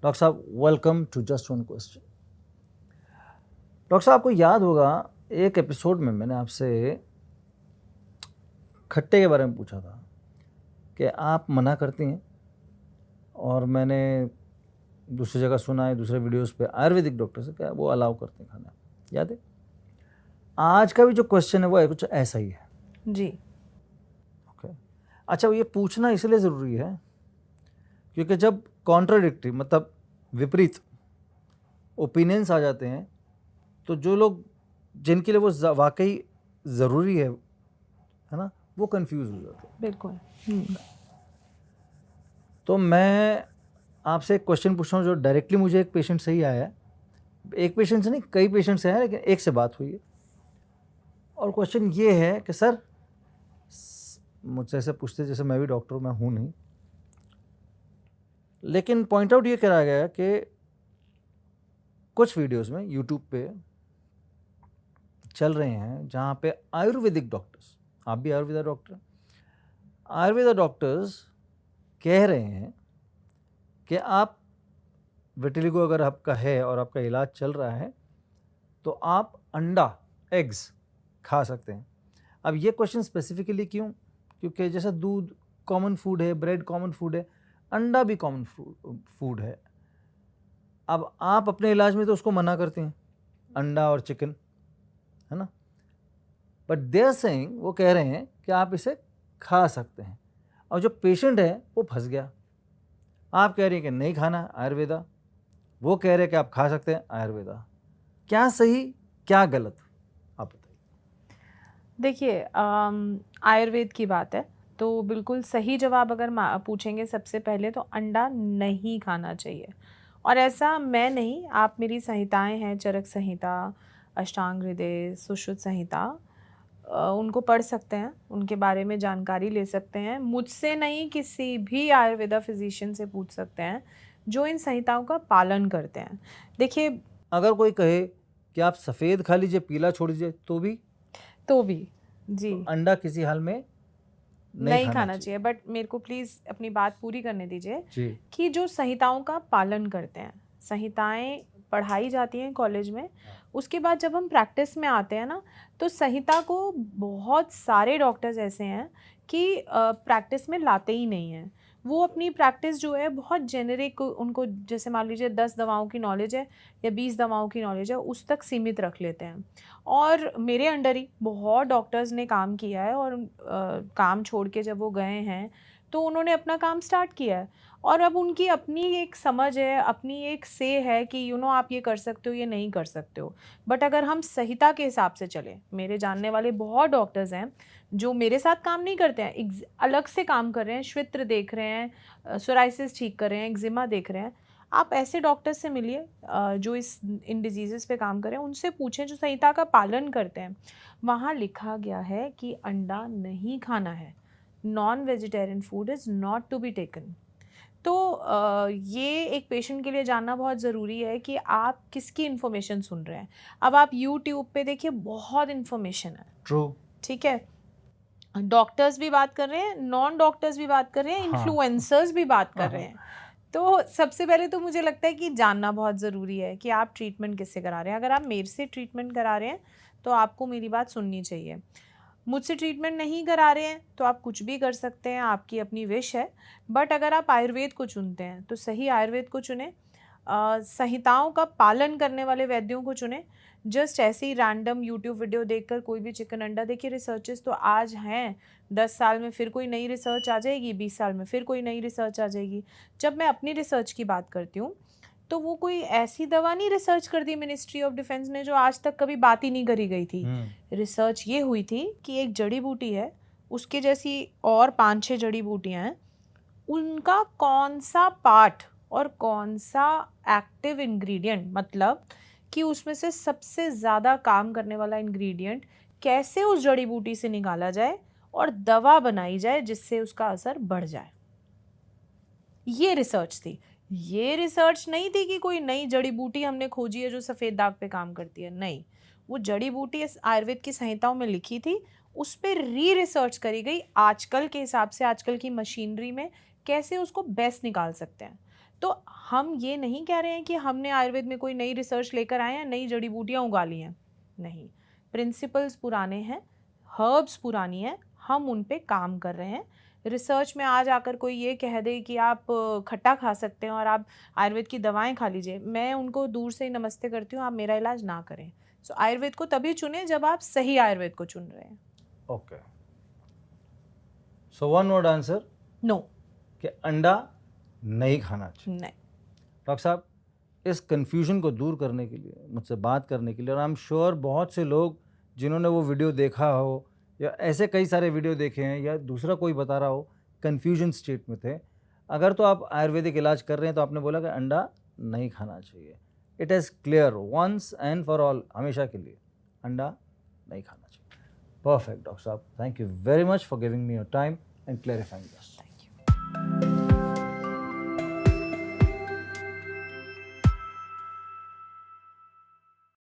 Doctor साहब welcome to just one question. Doctor साहब आपको याद होगा एक एपिसोड में मैंने आपसे खट्टे के बारे में पूछा था कि आप मना करती हैं, और मैंने दूसरी जगह सुना है, दूसरे वीडियोस पे आयुर्वेदिक डॉक्टर से क्या वो अलाउ करते हैं खाना, याद है? आज का भी जो क्वेश्चन है वो है कुछ ऐसा ही है जी। ओके। अच्छा, ये पूछना इसलिए ज़रूरी है क्योंकि जब कॉन्ट्राडिक्टरी मतलब विपरीत ओपिनियंस आ जाते हैं तो जो लोग जिनके लिए वो वाकई ज़रूरी है ना, वो कंफ्यूज हो जाते हैं। बिल्कुल। तो मैं आपसे एक क्वेश्चन पूछ रहा हूँ जो डायरेक्टली मुझे एक पेशेंट से ही आया है। एक पेशेंट से नहीं, कई पेशेंट से हैं, लेकिन एक से बात हुई है। और क्वेश्चन ये है कि सर, मुझसे ऐसे पूछते जैसे मैं भी डॉक्टर हूँ, मैं हूँ नहीं, लेकिन पॉइंट आउट ये करा गया कि कुछ वीडियोस में यूट्यूब पे चल रहे हैं जहाँ पे आयुर्वेदिक डॉक्टर्स, आप भी आयुर्वेदा डॉक्टर, आयुर्वेदा डॉक्टर्स कह रहे हैं कि आप विटिलिगो अगर आपका है और आपका इलाज चल रहा है तो आप अंडा, एग्स खा सकते हैं। अब ये क्वेश्चन स्पेसिफिकली क्यों? क्योंकि जैसे दूध कॉमन फूड है, ब्रेड कॉमन फूड है, अंडा भी कॉमन फूड है। अब आप अपने इलाज में तो उसको मना करते हैं, अंडा और चिकन, है ना? बट दे आर सेइंग, वो कह रहे हैं कि आप इसे खा सकते हैं। और जो पेशेंट है वो फंस गया। आप कह रही हैं कि नहीं खाना आयुर्वेदा, वो कह रहे हैं कि आप खा सकते हैं आयुर्वेदा। क्या सही क्या गलत, आप बताइए। देखिए, आयुर्वेद की बात है तो बिल्कुल सही जवाब अगर पूछेंगे सबसे पहले तो अंडा नहीं खाना चाहिए। और ऐसा मैं नहीं, आप मेरी संहिताएं हैं, चरक संहिता, अष्टांग हृदय, सुश्रुत संहिता, उनको पढ़ सकते हैं, उनके बारे में जानकारी ले सकते हैं। मुझसे नहीं, किसी भी आयुर्वेदा फिजिशियन से पूछ सकते हैं जो इन संहिताओं का पालन करते हैं। देखिए, अगर कोई कहे कि आप सफ़ेद खा लीजिए, पीला छोड़ दीजिए, तो भी जी तो अंडा किसी हाल में नहीं खाना चाहिए। बट मेरे को प्लीज़ अपनी बात पूरी करने दीजिए जी। कि जो संहिताओं का पालन करते हैं, संहिताएं पढ़ाई जाती हैं कॉलेज में, उसके बाद जब हम प्रैक्टिस में आते हैं ना, तो संहिता को बहुत सारे डॉक्टर्स ऐसे हैं कि प्रैक्टिस में लाते ही नहीं हैं। वो अपनी प्रैक्टिस जो है बहुत जेनेरिक, उनको जैसे मान लीजिए 10 दवाओं की नॉलेज है या 20 दवाओं की नॉलेज है, उस तक सीमित रख लेते हैं। और मेरे अंडर ही बहुत डॉक्टर्स ने काम किया है, और काम छोड़ के जब वो गए हैं तो उन्होंने अपना काम स्टार्ट किया है। और अब उनकी अपनी एक समझ है, अपनी एक से है कि आप ये कर सकते हो, ये नहीं कर सकते हो। बट अगर हम संहिता के हिसाब से चलें, मेरे जानने वाले बहुत डॉक्टर्स हैं जो मेरे साथ काम नहीं करते हैं, अलग से काम कर रहे हैं, श्वित्र देख रहे हैं, सोराइसिस ठीक कर रहे हैं, एक्जिमा देख रहे हैं। आप ऐसे डॉक्टर से मिलिए जो इन डिजीज़ेस पे काम करें, उनसे पूछें जो संहिता का पालन करते हैं। वहाँ लिखा गया है कि अंडा नहीं खाना है, non vegetarian food is not to be taken. तो ये एक पेशेंट के लिए जानना बहुत ज़रूरी है कि आप किसकी इन्फॉर्मेशन सुन रहे हैं। अब आप यूट्यूब पे देखिए, बहुत इन्फॉर्मेशन है, ट्रू, ठीक है? डॉक्टर्स भी बात कर रहे हैं, नॉन डॉक्टर्स भी बात कर रहे हैं, इन्फ्लुएंसर्स भी बात कर रहे हैं। तो सबसे पहले तो मुझे लगता है कि जानना बहुत ज़रूरी है कि आप ट्रीटमेंट किससे करा रहे हैं। अगर आप मेरे से ट्रीटमेंट करा रहे हैं तो आपको मेरी बात सुननी चाहिए। मुझसे ट्रीटमेंट नहीं करा रहे हैं तो आप कुछ भी कर सकते हैं, आपकी अपनी विश है। बट अगर आप आयुर्वेद को चुनते हैं तो सही आयुर्वेद को चुनें, संहिताओं का पालन करने वाले वैद्यों को चुनें। जस्ट ऐसे ही रैंडम यूट्यूब वीडियो देखकर कोई भी चिकन अंडा, देखिए रिसर्चेस तो आज हैं, 10 साल में फिर कोई नई रिसर्च आ जाएगी, 20 साल में फिर कोई नई रिसर्च आ जाएगी। जब मैं अपनी रिसर्च की बात करती हूँ तो वो कोई ऐसी दवा नहीं रिसर्च कर दी मिनिस्ट्री ऑफ डिफेंस ने जो आज तक कभी बात ही नहीं करी गई थी। रिसर्च ये हुई थी कि एक जड़ी बूटी है, उसके जैसी और 5-6 जड़ी बूटियाँ हैं, उनका कौन सा पार्ट और कौन सा एक्टिव इंग्रेडिएंट, मतलब कि उसमें से सबसे ज़्यादा काम करने वाला इंग्रेडिएंट कैसे उस जड़ी बूटी से निकाला जाए और दवा बनाई जाए जिससे उसका असर बढ़ जाए। ये रिसर्च थी। ये रिसर्च नहीं थी कि कोई नई जड़ी बूटी हमने खोजी है जो सफ़ेद दाग पे काम करती है, नहीं। वो जड़ी बूटी इस आयुर्वेद की संहिताओं में लिखी थी, उस पर रिसर्च करी गई आजकल के हिसाब से, आजकल की मशीनरी में कैसे उसको बेस्ट निकाल सकते हैं। तो हम ये नहीं कह रहे हैं कि हमने आयुर्वेद में कोई नई रिसर्च लेकर आए हैं, नई जड़ी बूटियाँ उगा ली हैं, नहीं, प्रिंसिपल्स पुराने हैं, हर्ब्स पुरानी हैं, हम उन पे काम कर रहे हैं। रिसर्च में आज आकर कोई ये कह दे कि आप खट्टा खा सकते हैं और आप आयुर्वेद की दवाएं खा लीजिए, मैं उनको दूर से ही नमस्ते करती हूँ, आप मेरा इलाज ना करें। सो आयुर्वेद को तभी चुनें जब आप सही आयुर्वेद को चुन रहे हैं। Okay, so one word answer, no, कि अंडा नहीं खाना चाहिए। नहीं। डॉक्टर साहब, इस कन्फ्यूजन को दूर करने के लिए, मुझसे बात करने के लिए, और आई एम श्योर बहुत से लोग जिन्होंने वो वीडियो देखा हो या ऐसे कई सारे वीडियो देखे हैं या दूसरा कोई बता रहा हो, कन्फ्यूजन स्टेट में थे। अगर तो आप आयुर्वेदिक इलाज कर रहे हैं तो आपने बोला कि अंडा नहीं खाना चाहिए। It is clear once and for all, हमेशा के लिए अंडा नहीं खाना चाहिए। परफेक्ट डॉक्टर साहब, thank you very much for giving me your time and clarifying this.